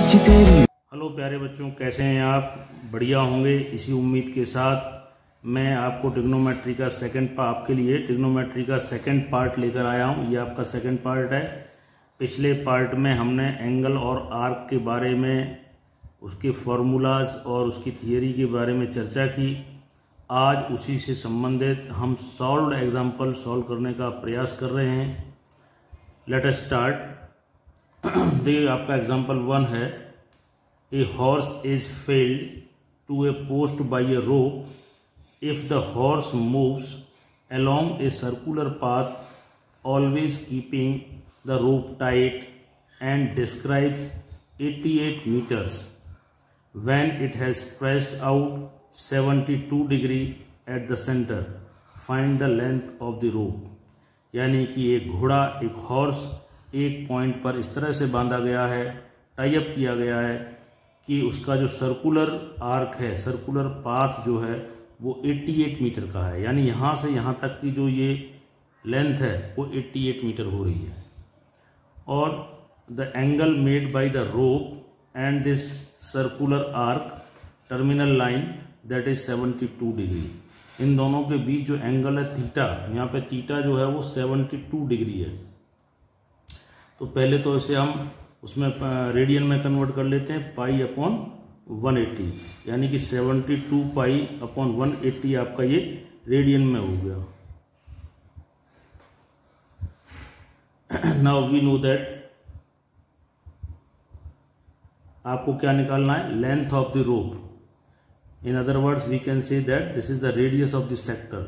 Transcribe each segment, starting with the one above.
मर्जी तेरी। हेलो प्यारे बच्चों, कैसे हैं आप? बढ़िया होंगे, इसी उम्मीद के साथ मैं आपको ट्रिग्नोमेट्री का आपके लिए ट्रिग्नोमेट्री का सेकंड पार्ट लेकर आया हूं। ये आपका सेकंड पार्ट है। पिछले पार्ट में हमने एंगल और आर्क के बारे में, उसके फॉर्मूलाज और उसकी थियरी के बारे में चर्चा की। आज उसी से संबंधित हम सॉल्व्ड एग्जाम्पल सॉल्व करने का प्रयास कर रहे हैं। Let us start. देखिए, आपका एग्जाम्पल 1 है, A horse is failed to a post by a rope. If the horse moves along a circular path, always keeping the rope tight, and describes 88 meters when it has stretched out 72 degree at the center, find the length of the rope. यानी कि एक घोड़ा, एक horse एक point पर इस तरह से बांधा गया है, टाई अप किया गया है कि उसका जो सर्कुलर आर्क है, सर्कुलर पाथ जो है वो 88 मीटर का है। यानी यहाँ से यहाँ तक की जो ये लेंथ है वो 88 मीटर हो रही है। और the angle made by the rope and this circular arc terminal line that is 72 degree. इन दोनों के बीच जो एंगल है थीटा, यहाँ पे थीटा जो है वो 72 डिग्री है। तो पहले तो इसे हम उसमें रेडियन में कन्वर्ट कर लेते हैं, पाई अपॉन 180, यानी कि 72 पाई अपॉन 180 आपका ये रेडियन में हो गया। नाउ वी नो दैट आपको क्या निकालना है, length of the rope. In other words we can say that this is the radius of the sector.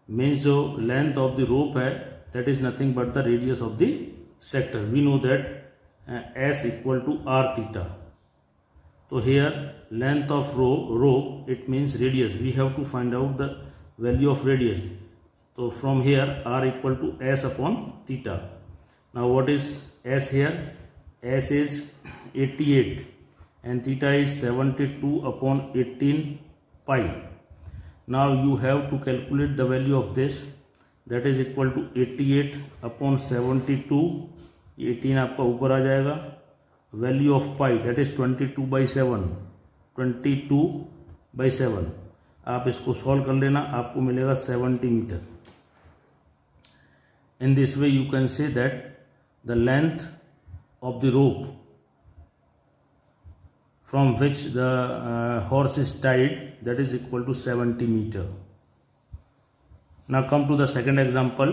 Means जो लेंथ ऑफ द रोप है that is nothing but the radius of the sector. We know that S equal to r theta. So here length of rope it means radius. We have to find out the value of radius. So from here r equal to S upon theta. Now what is S here? S is 88 and theta is 72 upon 18 pi. Now you have to calculate the value of this. That is equal to 88 upon 72. 18 आपका ऊपर आ जाएगा। Value of pi that is 22/7, 22/7। आप इसको solve कर लेना, आपको मिलेगा 70 metre. In this way you can say that the length of the rope from which the horse is tied that is equal to 70 metre. Now come to the second example.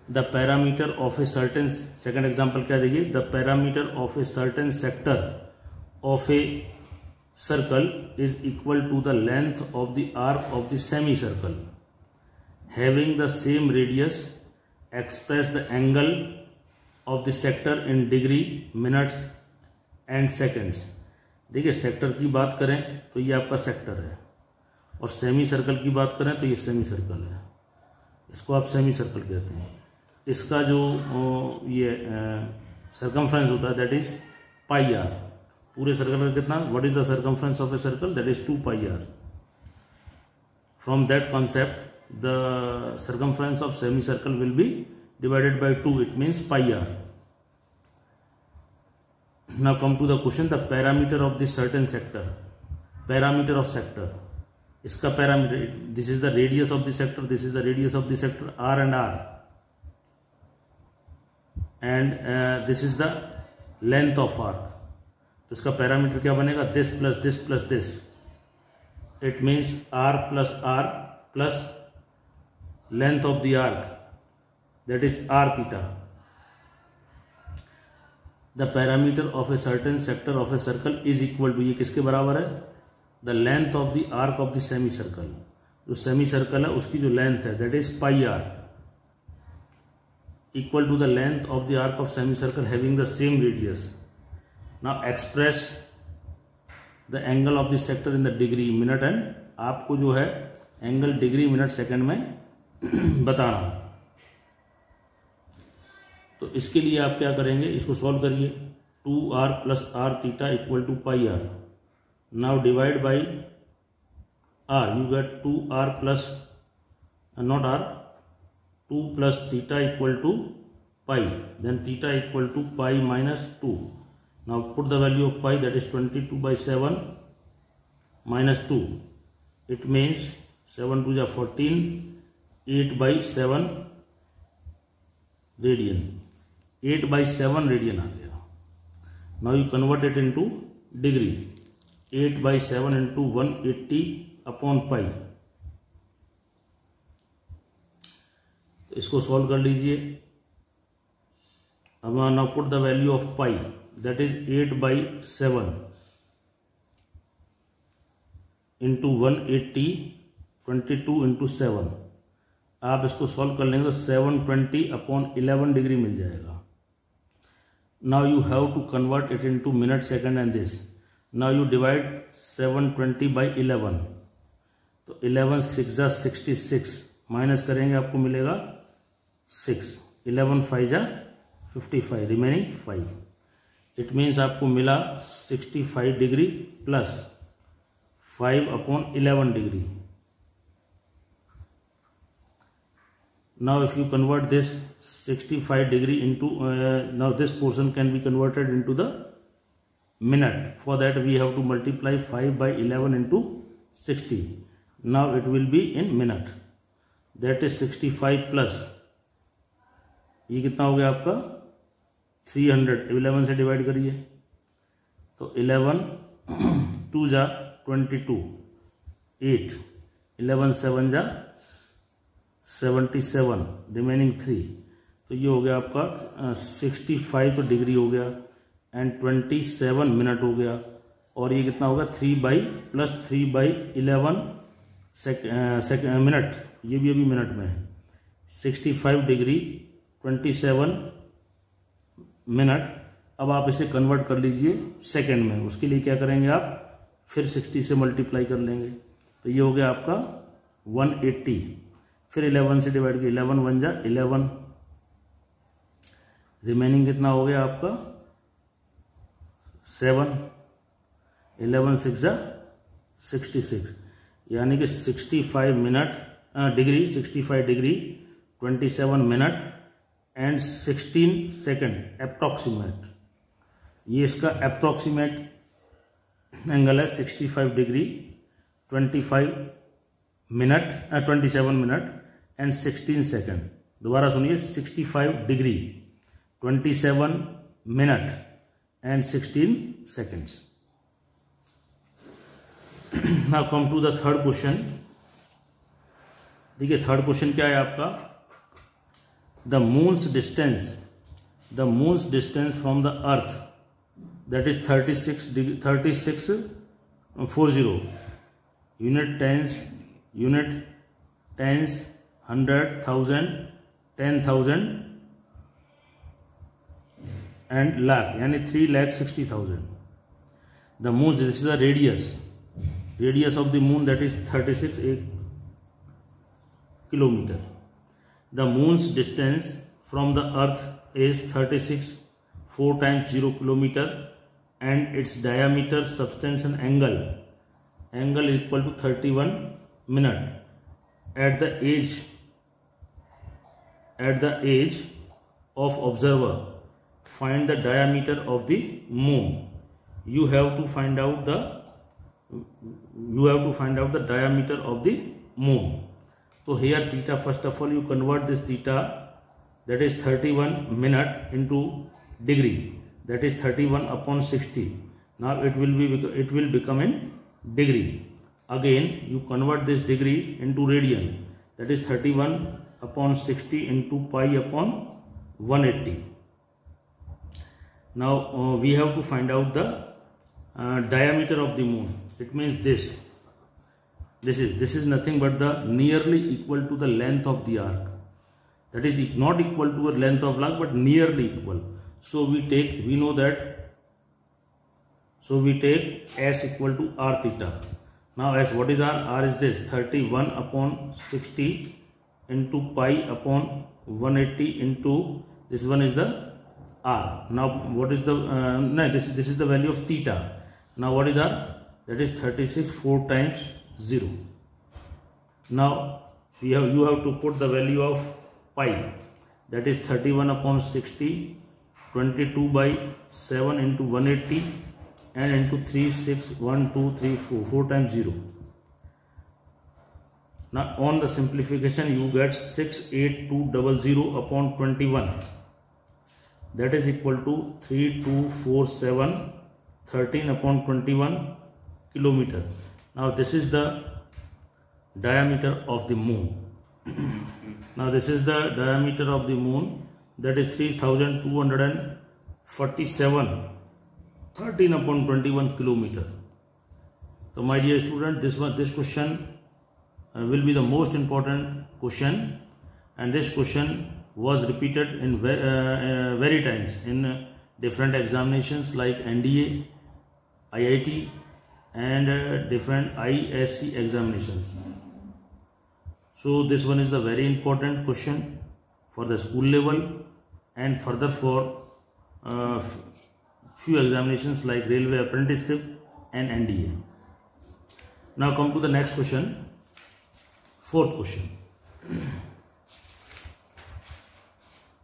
The parameter of a certain, second example क्या देखिए, the parameter of a certain sector of a circle is equal to the length of the arc of the semicircle having the same radius. Express the angle of the sector in degree, minutes and seconds. देखिए, sector की बात करें तो ये आपका sector है, और semi circle की बात करें तो ये सेमी सर्कल है। इसको आप सेमी सर्कल कहते हैं। इसका जो ये सर्कमफ्रेंस होता है दैट इज पाई आर। पूरे सर्कल का कितना, what is the circumference of a circle, that is 2 pi r. From that concept the circumference of semicircle will be divided by 2, it means pi r. Now come to the question, the parameter of the certain sector. Parameter of sector, इसका parameter, this is the radius of the sector, this is the radius of the sector, r and r, and this is the length of arc. तो इसका parameter क्या बनेगा, this plus this plus this. It means r plus length of the arc that is r theta. The parameter of a certain sector of a circle is equal to, ये किसके बराबर है, the length of the arc of the semicircle. जो semicircle है उसकी जो length है that is pi are, equal to the length of the arc of semicircle having the same radius. Now express the angle of the sector in the degree, minute and, आपको जो है angle degree minute second में बताना। तो इसके लिए आप क्या करेंगे, इसको सॉल्व करिए। 2r plus r theta equal to pi r. Now divide by r, you get 2r plus not r 2 plus theta equal to pi, then theta equal to pi minus 2, Now put the value of pi, that is 22 by 7 minus 2. It means 7 2 is 14, 8 by 7 radian. 8 by 7 radian आ गया. Now you convert it into degree. 8 by 7 into 180 upon pi. इसको solve कर लीजिए. अब now put the value of pi, that is 8 by 7 into 180, 22 into 7. आप इसको solve कर लेंगे तो 720 upon 11 डिग्री मिल जाएगा. Now you have to convert it into minute, second and this. Now you divide 720 by 11. तो 11 6 जा 66, माइनस करेंगे आपको मिलेगा 6. 11 5 जा 55, रिमेनिंग 5. इट मीन्स आपको मिला 65 degree plus 5 upon 11 degree. Now if you convert this 65 degree into now this portion can be converted into the minute. For that we have to multiply 5 by 11 into 60. Now it will be in minute. That is 65 plus, ये कितना हो गया आपका 300. 11 से divide करिए तो 11 2 जा 22, 8 11 7 जा 77, रिमेनिंग 3. तो ये हो गया आपका 65 तो डिग्री हो गया एंड 27 मिनट हो गया. और ये कितना होगा 3 बाई प्लस 3 बाई 11 मिनट, ये भी अभी मिनट में है. 65 डिग्री 27 मिनट. अब आप इसे कन्वर्ट कर लीजिए सेकेंड में. उसके लिए क्या करेंगे आप, फिर 60 से मल्टीप्लाई कर लेंगे तो ये हो गया आपका 180. फिर 11 से डिवाइड किया, 11 1 जा 11, रिमेनिंग कितना हो गया आपका 7. 11 6 जा 66, यानी कि 65 minute degree 65 degree 27 minute and 16 second approximate. ये इसका अप्रोक्सीमेट एंगल है 65 डिग्री 27 मिनट एंड 16 सेकेंड. दोबारा सुनिए, 65 degree 27 minute and 16 seconds. Now come to the third question. देखिए थर्ड क्वेश्चन क्या है आपका, the moon's distance from the earth, that is 3640 unit, tens, 100, 1000, 10,000 and lakh, यानी 3,60,000. The moon, this is the radius of the moon, that is 36 kilometer. The moon's distance from the earth is 36 4 times 0 kilometer and its diameter, substance and angle equal to 31 minute. At the age of observer, find the diameter of the moon. You have to find out the diameter of the moon. So here theta, first of all you convert this theta, that is 31 minute into degree, that is 31 upon 60. Now it will become in degree. Again you convert this degree into radian, that is 31 upon 60 into pi upon 180. Now we have to find out the diameter of the moon. It means this is nothing but the nearly equal to the length of the arc. That is not equal to the length of arc but nearly equal. So we take s equal to r theta. Now s, what is r? R is this 31 upon 60 into pi upon 180 into this one is the r. Now what is the this is the value of theta. Now what is r? That is 36 4 times 0. Now you have to put the value of pi, that is 31 upon 60 22/7 into 180 and into 3, 6, 1, 2, 3, 4, 4 times 0. Now on the simplification you get 68200 upon 21, that is equal to 324713 upon 21 kilometer. Now this is the diameter of the moon. Now this is the diameter of the moon, that is 3247 13 upon 21 kilometer. So my dear student, this question will be the most important question, and this question was repeated in very times in different examinations like NDA, IIT and different ISC examinations. So this one is the very important question for the school level and further for few examinations like railway apprenticeship and NDA. Now come to the next question, fourth question.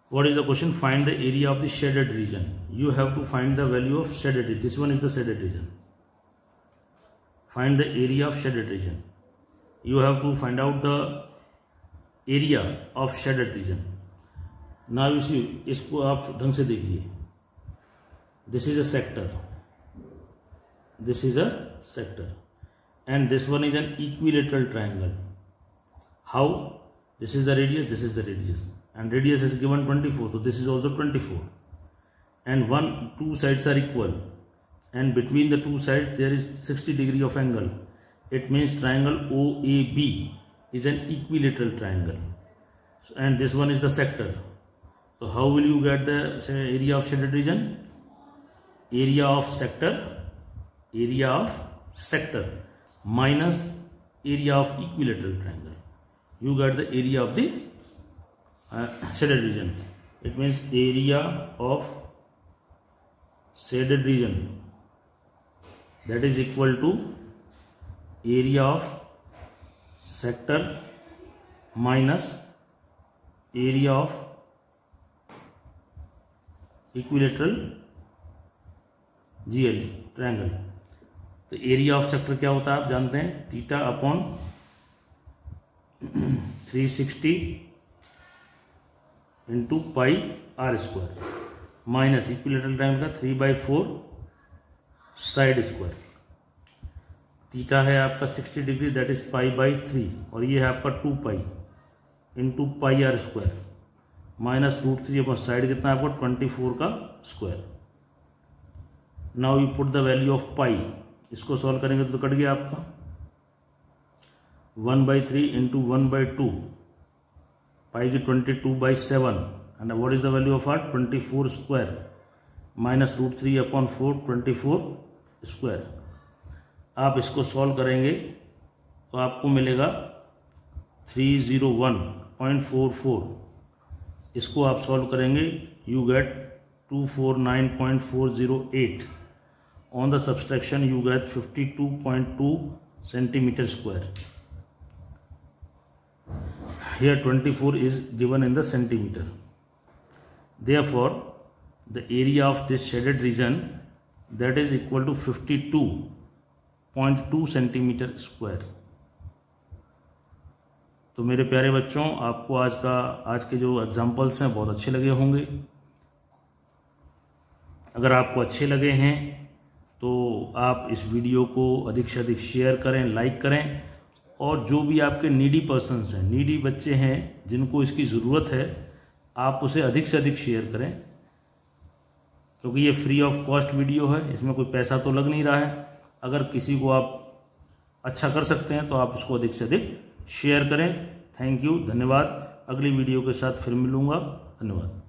What is the question? Find the area of the shaded region. You have to find the value of shaded region. This one is the shaded region. Find the area of shaded region. You have to find out the area of shaded region. Now you see, इसको आप ढंग से देखिए. This is a sector. This is a sector, and this one is an equilateral triangle. How? This is the radius. This is the radius. And radius is given 24, so this is also 24, and two sides are equal, and between the two sides there is 60 degree of angle. It means triangle OAB is an equilateral triangle, and this one is the sector. So how will you get the area of shaded region? Area of sector minus area of equilateral triangle. You get the area of the shaded region. It means area of shaded region, that is equal to area of sector minus area of equilateral GL triangle. तो area of sector क्या होता है आप जानते हैं, theta upon 360 into pi r square minus equilateral triangle का 3/4 side square. Theta है आपका 60 डिग्री, दैट इज π/3, और ये है आपका 2 pi into pi r square minus √3 upon side कितना है आपका 24 का square. Now you put the value of pi. इसको सॉल्व करेंगे तो कट गया आपका 1/3 इंटू 1/2 पाई की 22/7, and what is the value of r 24 square minus √3 upon 4 24 square. आप इसको सॉल्व करेंगे तो आपको मिलेगा 301.44. इसको आप सॉल्व करेंगे you get 249.408. On the subtraction you get 52.2 centimeter square. Here 24 is given in the centimeter. Therefore the area of this shaded region, that is equal to 52.2 centimeter square. तो मेरे प्यारे बच्चों, आपको आज के जो एग्जाम्पल्स हैं बहुत अच्छे लगे होंगे. अगर आपको अच्छे लगे हैं तो आप इस वीडियो को अधिक से अधिक शेयर करें, लाइक करें, और जो भी आपके नीडी पर्सन्स हैं, नीडी बच्चे हैं जिनको इसकी ज़रूरत है, आप उसे अधिक से अधिक शेयर करें, क्योंकि ये फ्री ऑफ कॉस्ट वीडियो है, इसमें कोई पैसा तो लग नहीं रहा है. अगर किसी को आप अच्छा कर सकते हैं तो आप उसको अधिक से अधिक शेयर करें. थैंक यू, धन्यवाद. अगली वीडियो के साथ फिर मिलूंगा. धन्यवाद.